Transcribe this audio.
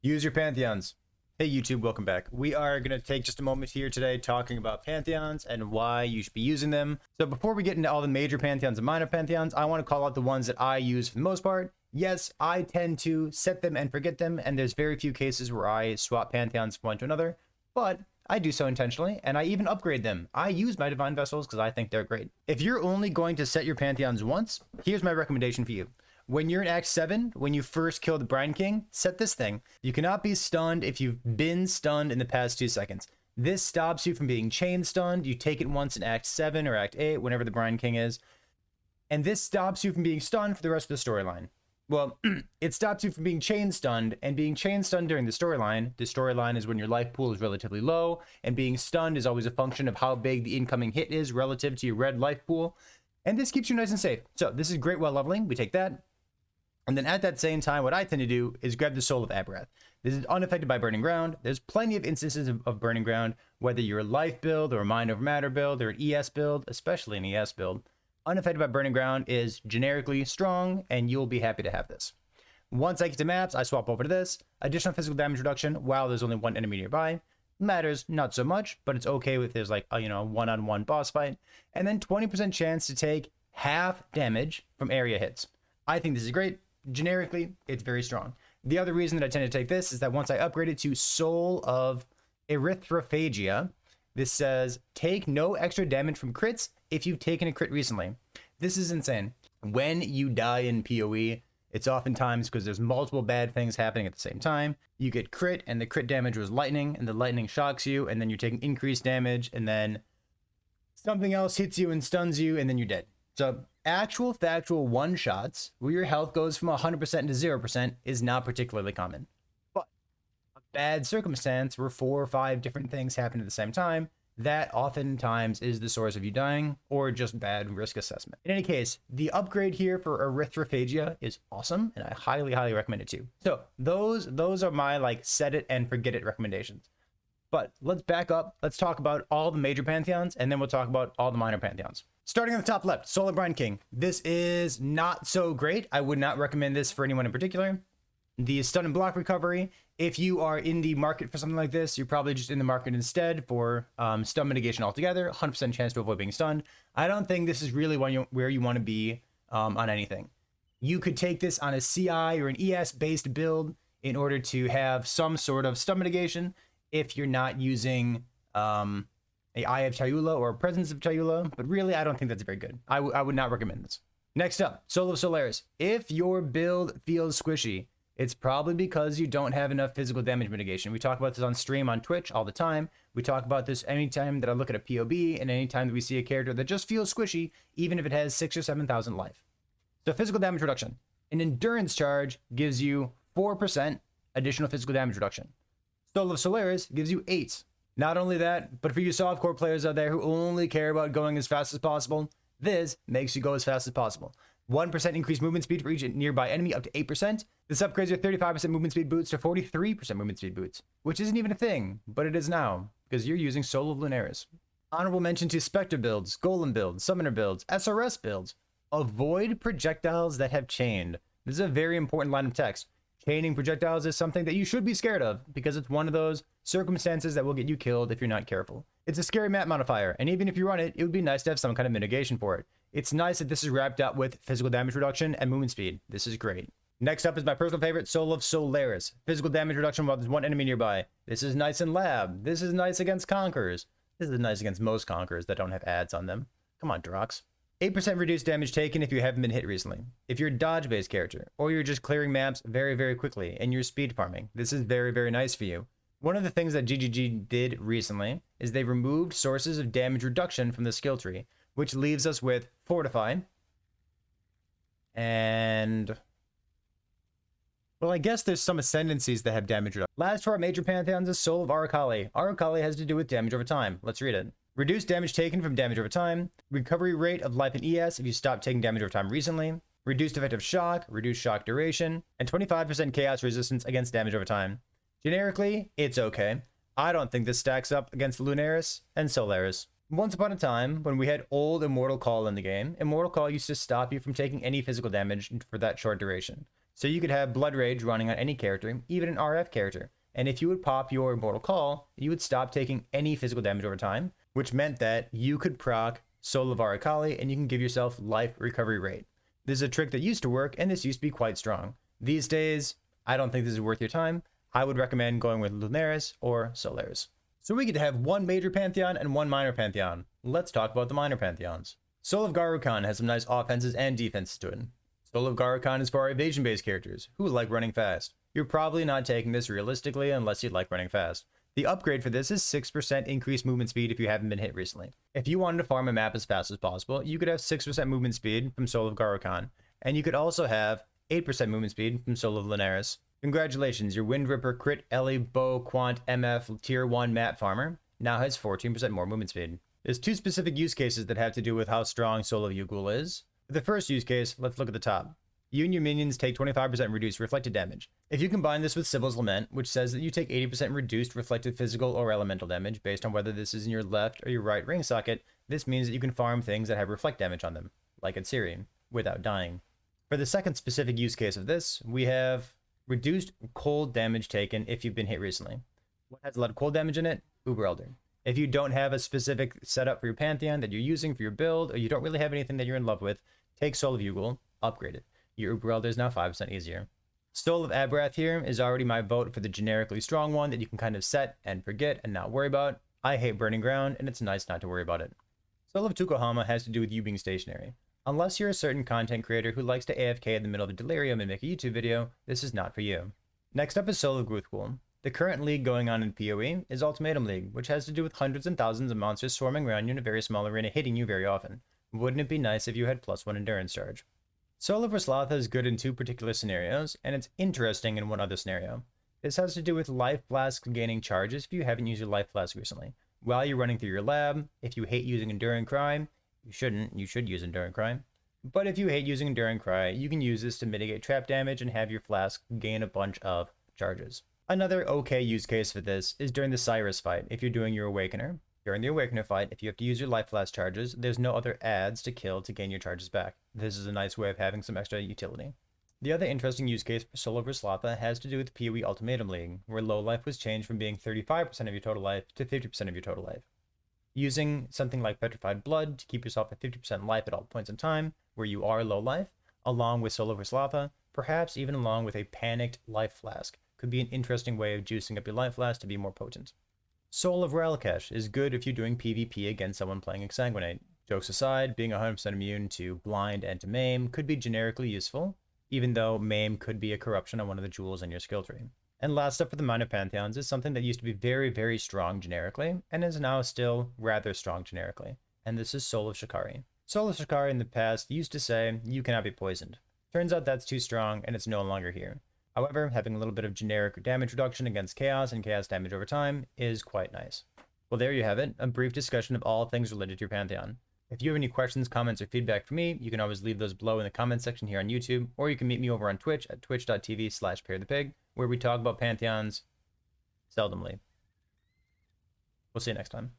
Use your pantheons. Hey YouTube, welcome back. We are going to take just a moment here today talking about pantheons and why you should be using them. So before we get into all the major pantheons and minor pantheons, I want to call out the ones that I use for the most part. Yes, I tend to set them and forget them, and there's very few cases where I swap pantheons from one to another, but I do so intentionally, and I even upgrade them. I use my divine vessels because I think they're great. If you're only going to set your pantheons once, here's my recommendation for you. When you're in Act 7, when you first kill the Brine King, set this thing. You cannot be stunned if you've been stunned in the past 2 seconds. This stops you from being chain stunned. You take it once in Act 7 or Act 8, whenever the Brine King is. And this stops you from being stunned for the rest of the storyline. Well, it stops you from being chain stunned, and being chain stunned during the storyline. The storyline is when your life pool is relatively low, and being stunned is always a function of how big the incoming hit is relative to your red life pool. And this keeps you nice and safe. So this is great while leveling. We take that. And then at that same time, what I tend to do is grab the Soul of Abrath. This is unaffected by Burning Ground. There's plenty of instances of Burning Ground, whether you're a life build or a Mind Over Matter build or an ES build, especially an ES build. Unaffected by Burning Ground is generically strong, and you'll be happy to have this. Once I get to maps, I swap over to this. Additional physical damage reduction while there's only one enemy nearby. Matters not so much, but it's okay if there's like a one-on-one boss fight. And then 20% chance to take half damage from area hits. I think this is great. Generically, it's very strong. The other reason that I tend to take this is that once I upgrade it to Soul of Erythrophagia, this says take no extra damage from crits if you've taken a crit recently. This is insane. When you die in PoE, it's oftentimes because there's multiple bad things happening at the same time. You get crit, and the crit damage was lightning, and the lightning shocks you, and then you're taking increased damage, and then something else hits you and stuns you, and then you're dead. So actual factual one-shots where your health goes from 100% to 0% is not particularly common. But a bad circumstance where 4 or 5 different things happen at the same time, that oftentimes is the source of you dying or just bad risk assessment. In any case, the upgrade here for Erythrophagia is awesome, and I highly, highly recommend it too. So those are my like set it and forget it recommendations. But let's back up. Let's talk about all the major pantheons, and then we'll talk about all the minor pantheons. Starting on the top left, Soul of Brine King. This is not so great. I would not recommend this for anyone in particular. The stun and block recovery. If you are in the market for something like this, you're probably just in the market instead for stun mitigation altogether. 100% chance to avoid being stunned. I don't think this is really where you want to be on anything. You could take this on a CI or an ES based build in order to have some sort of stun mitigation if you're not using a Eye of Chayula or a Presence of Chayula, but really I don't think that's very good. I would not recommend this. Next up, Soul of Solaris. If your build feels squishy, it's probably because you don't have enough physical damage mitigation. We talk about this on stream on Twitch all the time. We talk about this anytime that I look at a POB and anytime that we see a character that just feels squishy, even if it has 6,000 or 7,000 life. So physical damage reduction. An endurance charge gives you 4% additional physical damage reduction. Soul of Solaris gives you 8. Not only that, but for you softcore players out there who only care about going as fast as possible, this makes you go as fast as possible. 1% increased movement speed for each nearby enemy up to 8%. This upgrades your 35% movement speed boots to 43% movement speed boots, which isn't even a thing, but it is now, because you're using Soul of Lunaris. Honorable mention to Spectre builds, Golem builds, Summoner builds, SRS builds. Avoid projectiles that have chained. This is a very important line of text. Chaining projectiles is something that you should be scared of because it's one of those circumstances that will get you killed if you're not careful. It's a scary map modifier, and even if you run it, it would be nice to have some kind of mitigation for it. It's nice that this is wrapped up with physical damage reduction and movement speed. This is great. Next up is my personal favorite, Soul of Solaris. Physical damage reduction while there's one enemy nearby. This is nice in lab. This is nice against Conquerors. This is nice against most Conquerors that don't have ads on them. Come on, Drox. 8% reduced damage taken if you haven't been hit recently. If you're a dodge-based character, or you're just clearing maps very, very quickly, and you're speed farming, this is very, very nice for you. One of the things that GGG did recently is they removed sources of damage reduction from the skill tree, which leaves us with Fortify, and well, I guess there's some ascendancies that have damage reduction. Last for our major pantheons is Soul of Arakali. Arakali has to do with damage over time. Let's read it. Reduce damage taken from damage over time. Recovery rate of life in ES if you stop taking damage over time recently. Reduced effective shock. Reduced shock duration. And 25% chaos resistance against damage over time. Generically, it's okay. I don't think this stacks up against Lunaris and Solaris. Once upon a time, when we had old Immortal Call in the game, Immortal Call used to stop you from taking any physical damage for that short duration. So you could have Blood Rage running on any character, even an RF character. And if you would pop your Immortal Call, you would stop taking any physical damage over time, which meant that you could proc Soul of Arakali and you can give yourself life recovery rate. This is a trick that used to work, and this used to be quite strong. These days, I don't think this is worth your time. I would recommend going with Solaris or Solaris. So we get to have one major pantheon and one minor pantheon. Let's talk about the minor pantheons. Soul of Garukan has some nice offenses and defenses to it. Soul of Garukan is for our evasion-based characters who like running fast. You're probably not taking this realistically unless you like running fast. The upgrade for this is 6% increased movement speed if you haven't been hit recently. If you wanted to farm a map as fast as possible, you could have 6% movement speed from Soul of Garukan, and you could also have 8% movement speed from Soul of Solaris. Congratulations, your Wind Ripper Crit Ellie Bow Quant MF Tier 1 map farmer now has 14% more movement speed. There's two specific use cases that have to do with how strong Soul of Yugul is. For the first use case, let's look at the top. You and your minions take 25% reduced reflected damage. If you combine this with Sibyl's Lament, which says that you take 80% reduced reflected physical or elemental damage based on whether this is in your left or your right ring socket, this means that you can farm things that have reflect damage on them, like at Ciri, without dying. For the second specific use case of this, we have reduced cold damage taken if you've been hit recently. What has a lot of cold damage in it? Uber Elder. If you don't have a specific setup for your Pantheon that you're using for your build, or you don't really have anything that you're in love with, take Soul of Yugul, upgrade it. Your Uber Elder is now 5% easier. Soul of Abrath here is already my vote for the generically strong one that you can kind of set and forget and not worry about. I hate Burning Ground, and it's nice not to worry about it. Soul of Tukohama has to do with you being stationary. Unless you're a certain content creator who likes to AFK in the middle of a delirium and make a YouTube video, this is not for you. Next up is Soul of Gruthgul. The current league going on in PoE is Ultimatum League, which has to do with hundreds and thousands of monsters swarming around you in a very small arena hitting you very often. Wouldn't it be nice if you had +1 endurance charge? Soul of Raslatha is good in two particular scenarios, and it's interesting in one other scenario. This has to do with Life Flask gaining charges if you haven't used your Life Flask recently. While you're running through your lab, if you hate using Enduring Cry, you should use Enduring Cry. But if you hate using Enduring Cry, you can use this to mitigate trap damage and have your flask gain a bunch of charges. Another okay use case for this is during the Cyrus fight if you're doing your Awakener. During the Awakener fight, if you have to use your Life Flask charges, there's no other adds to kill to gain your charges back. This is a nice way of having some extra utility. The other interesting use case for Soul of Raslatha has to do with PoE Ultimatum League, where low life was changed from being 35% of your total life to 50% of your total life. Using something like Petrified Blood to keep yourself at 50% life at all points in time, where you are low life, along with Soul of Raslatha, perhaps even along with a Panicked Life Flask, could be an interesting way of juicing up your Life Flask to be more potent. Soul of Ralkesh is good if you're doing PvP against someone playing Exsanguinate. Jokes aside, being 100% immune to Blind and to Maim could be generically useful, even though Maim could be a corruption on one of the jewels in your skill tree. And last up for the minor pantheons is something that used to be very, very strong generically, and is now still rather strong generically, and this is Soul of Shikari. Soul of Shikari in the past used to say, you cannot be poisoned. Turns out that's too strong, and it's no longer here. However, having a little bit of generic damage reduction against chaos and chaos damage over time is quite nice. Well, there you have it, a brief discussion of all things related to your Pantheon. If you have any questions, comments, or feedback for me, you can always leave those below in the comment section here on YouTube, or you can meet me over on Twitch at twitch.tv/ParryThePig, where we talk about Pantheons seldomly. We'll see you next time.